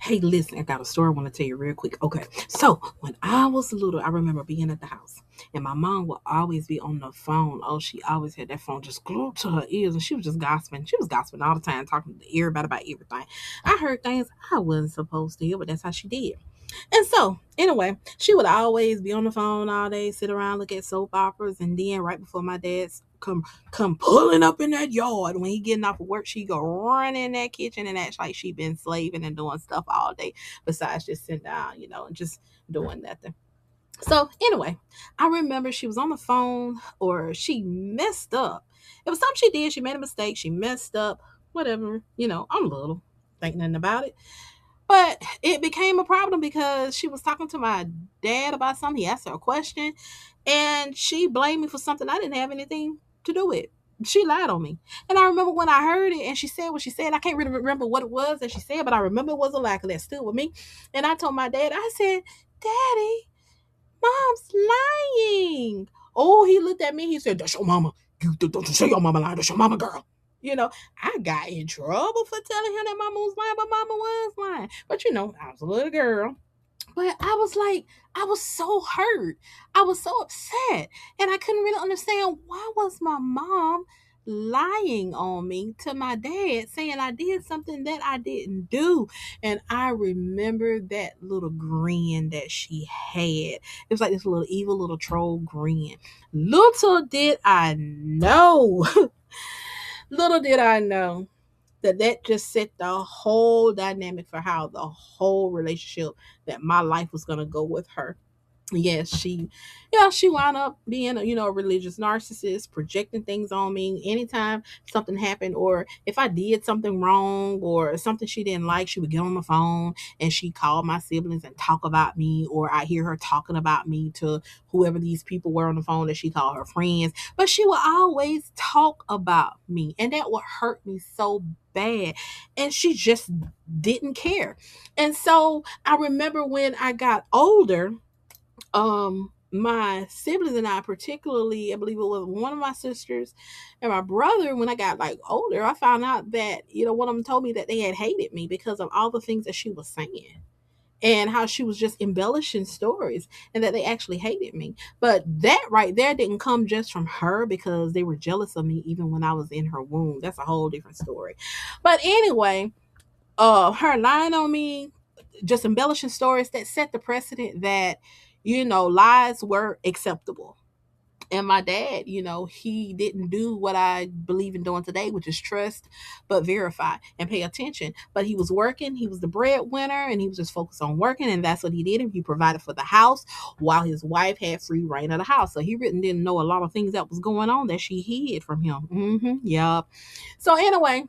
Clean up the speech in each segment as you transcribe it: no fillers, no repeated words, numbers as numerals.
Hey, listen, I got a story I want to tell you real quick. Okay, so when I was little, I remember being at the house, and my mom would always be on the phone. Oh, she always had that phone just glued to her ears, and she was just gossiping. She was gossiping all the time, talking to everybody about everything. I heard things I wasn't supposed to hear, but that's how she did. And so, anyway, she would always be on the phone all day, sit around, look at soap operas, and then right before my dad's come pulling up in that yard when he getting off of work, she go run in that kitchen and act like she been slaving and doing stuff all day besides just sitting down, and just doing nothing. So anyway, I remember she was on the phone or she messed up. It was something she did. She made a mistake. She messed up. Whatever. I'm little. Think nothing about it. But it became a problem because she was talking to my dad about something. He asked her a question and she blamed me for something I didn't have anything to do with. She lied on me. And I remember when I heard it and she said what she said. I can't really remember what it was that she said, but I remember it was a lie that stood with me. And I told my dad, I said, Daddy, Mom's lying. Oh, he looked at me. He said, That's your mama. Don't you say your mama lying. That's your mama, girl. You know, I got in trouble for telling him that mama was lying, but mama was lying. But I was a little girl. But I was like, I was so hurt. I was so upset. And I couldn't really understand why was my mom lying on me to my dad saying I did something that I didn't do. And I remember that little grin that she had. It was like this little evil little troll grin. Little did I know. Little did I know that just set the whole dynamic for how the whole relationship that my life was going to go with her. Yes, she wound up being a religious narcissist, projecting things on me anytime something happened, or if I did something wrong or something she didn't like, she would get on the phone and she called my siblings and talk about me, or I hear her talking about me to whoever these people were on the phone that she called her friends. But she would always talk about me, and that would hurt me so bad, and she just didn't care. And so I remember when I got older, my siblings and I, particularly, I believe it was one of my sisters and my brother, when I got like older, I found out that one of them told me that they had hated me because of all the things that she was saying and how she was just embellishing stories, and that they actually hated me. But that right there didn't come just from her, because they were jealous of me even when I was in her womb. That's a whole different story. But anyway, her lying on me, just embellishing stories, that set the precedent that lies were acceptable. And my dad, he didn't do what I believe in doing today, which is trust but verify and pay attention. But he was working, he was the breadwinner, and he was just focused on working, and that's what he did. And he provided for the house while his wife had free reign of the house. So he really didn't know a lot of things that was going on that she hid from him. Yeah. So anyway,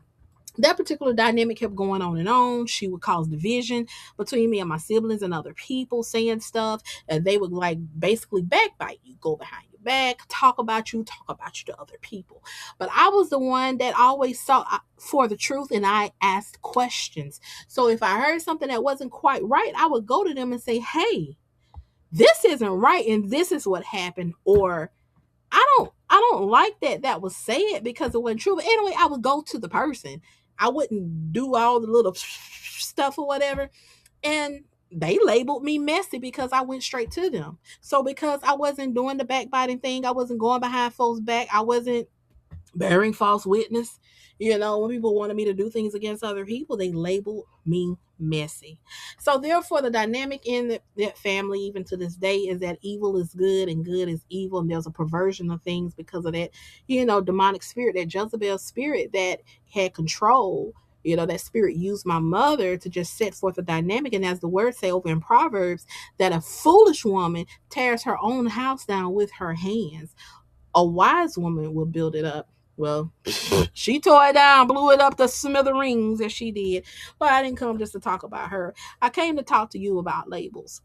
that particular dynamic kept going on and on. She would cause division between me and my siblings and other people, saying stuff, and they would like basically backbite you, go behind your back, talk about you to other people. But I was the one that always sought for the truth, and I asked questions. So if I heard something that wasn't quite right, I would go to them and say, "Hey, this isn't right, and this is what happened," or I don't like that was said because it wasn't true. But anyway, I would go to the person. I wouldn't do all the little stuff or whatever. And they labeled me messy because I went straight to them. So because I wasn't doing the backbiting thing, I wasn't going behind folks' back, I wasn't bearing false witness. When people wanted me to do things against other people, they labeled me messy. So therefore, the dynamic in that family, even to this day, is that evil is good and good is evil, and there's a perversion of things because of that, demonic spirit, that Jezebel spirit that had control. That spirit used my mother to just set forth a dynamic. And as the words say over in Proverbs, that a foolish woman tears her own house down with her hands. A wise woman will build it up. Well, she tore it down, blew it up to smithereens as she did. But I didn't come just to talk about her. I came to talk to you about labels.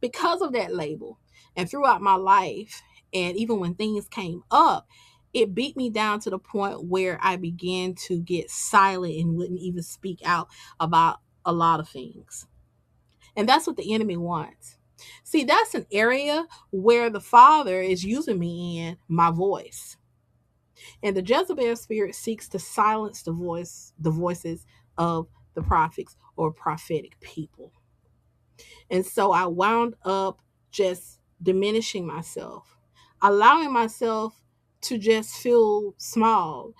Because of that label, and throughout my life, and even when things came up, it beat me down to the point where I began to get silent and wouldn't even speak out about a lot of things. And that's what the enemy wants. See, that's an area where the Father is using me in my voice. And the Jezebel spirit seeks to silence the voices of the prophets, or prophetic people. And so I wound up just diminishing myself, allowing myself to just feel small.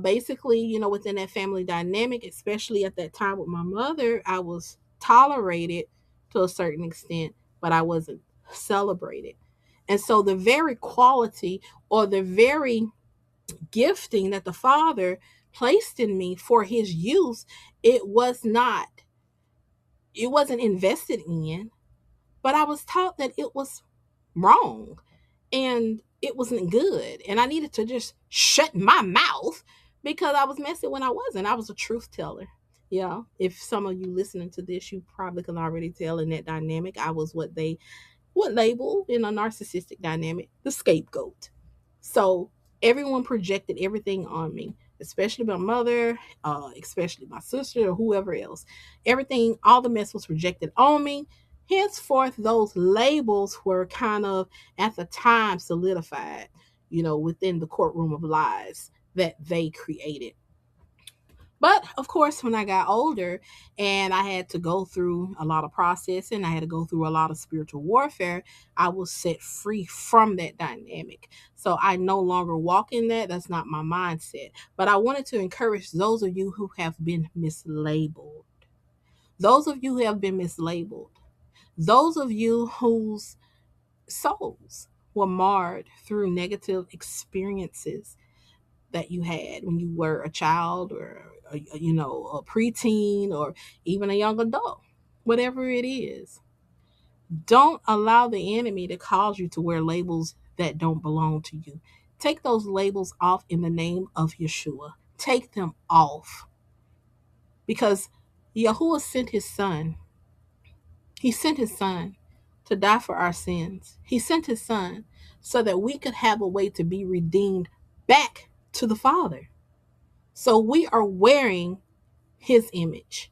Basically, within that family dynamic, especially at that time with my mother, I was tolerated to a certain extent, but I wasn't celebrated. And so the very quality or the very gifting that the Father placed in me for his use, it was not, it wasn't invested in, but I was taught that it was wrong and it wasn't good. And I needed to just shut my mouth because I was messy when I wasn't. I was a truth teller. Yeah. If some of you listening to this, you probably can already tell in that dynamic, I was what they would label in a narcissistic dynamic the scapegoat. So everyone projected everything on me, especially my mother, especially my sister, or whoever else. Everything, all the mess was projected on me. Henceforth, those labels were kind of at the time solidified, within the courtroom of lies that they created. But of course, when I got older and I had to go through a lot of processing, I had to go through a lot of spiritual warfare, I was set free from that dynamic. So I no longer walk in that. That's not my mindset. But I wanted to encourage those of you who have been mislabeled, those of you who have been mislabeled, those of you whose souls were marred through negative experiences that you had when you were a child or a preteen or even a young adult, whatever it is. Don't allow the enemy to cause you to wear labels that don't belong to you. Take those labels off in the name of Yeshua. Take them off, because Yahuwah sent his son. He sent his son to die for our sins. He sent his son so that we could have a way to be redeemed back to the Father. So we are wearing his image.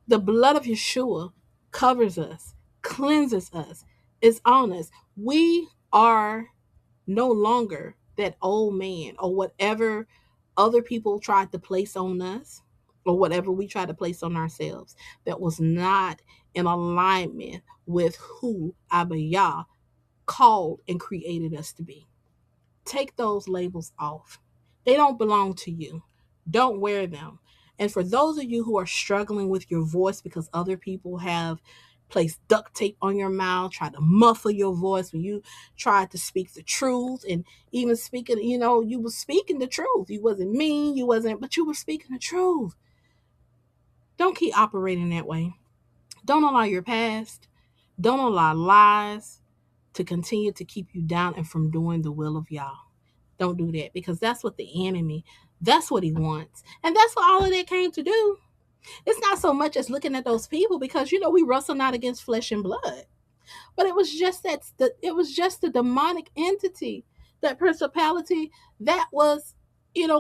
The blood of Yeshua covers us, cleanses us, is on us. We are no longer that old man or whatever other people tried to place on us or whatever we tried to place on ourselves that was not in alignment with who Abba Yah called and created us to be. Take those labels off. They don't belong to you. Don't wear them. And for those of you who are struggling with your voice because other people have placed duct tape on your mouth, tried to muffle your voice when you tried to speak the truth, and even speaking, you were speaking the truth. You wasn't mean, but you were speaking the truth. Don't keep operating that way. Don't allow your past, don't allow lies to continue to keep you down and from doing the will of Yah. Don't do that, because that's what the enemy, that's what he wants. And that's what all of that came to do. It's not so much as looking at those people, because we wrestle not against flesh and blood. But it was just the demonic entity, that principality that was,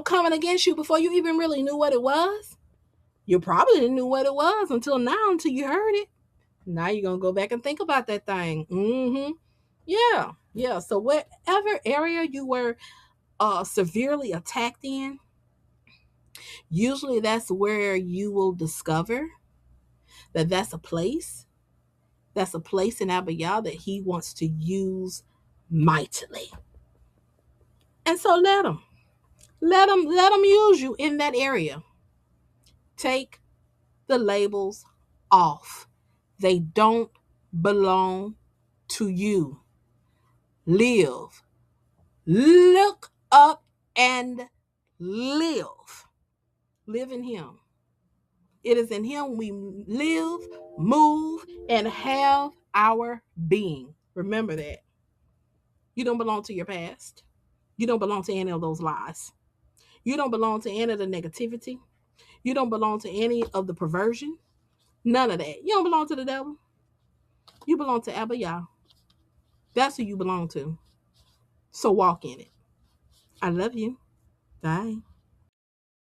coming against you before you even really knew what it was. You probably didn't know what it was until now, until you heard it. Now you're gonna go back and think about that thing. Yeah. Yeah. So whatever area you were severely attacked in, usually that's where you will discover that that's a place in Abba Yah that he wants to use mightily. And so let him use you in that area. Take the labels off. They don't belong to you. Live. Look up and live. Live in him. It is in him we live, move, and have our being. Remember that. You don't belong to your past. You don't belong to any of those lies. You don't belong to any of the negativity. You don't belong to any of the perversion. None of that. You don't belong to the devil. You belong to Abba Yah. That's who you belong to. So walk in it. I love you. Bye.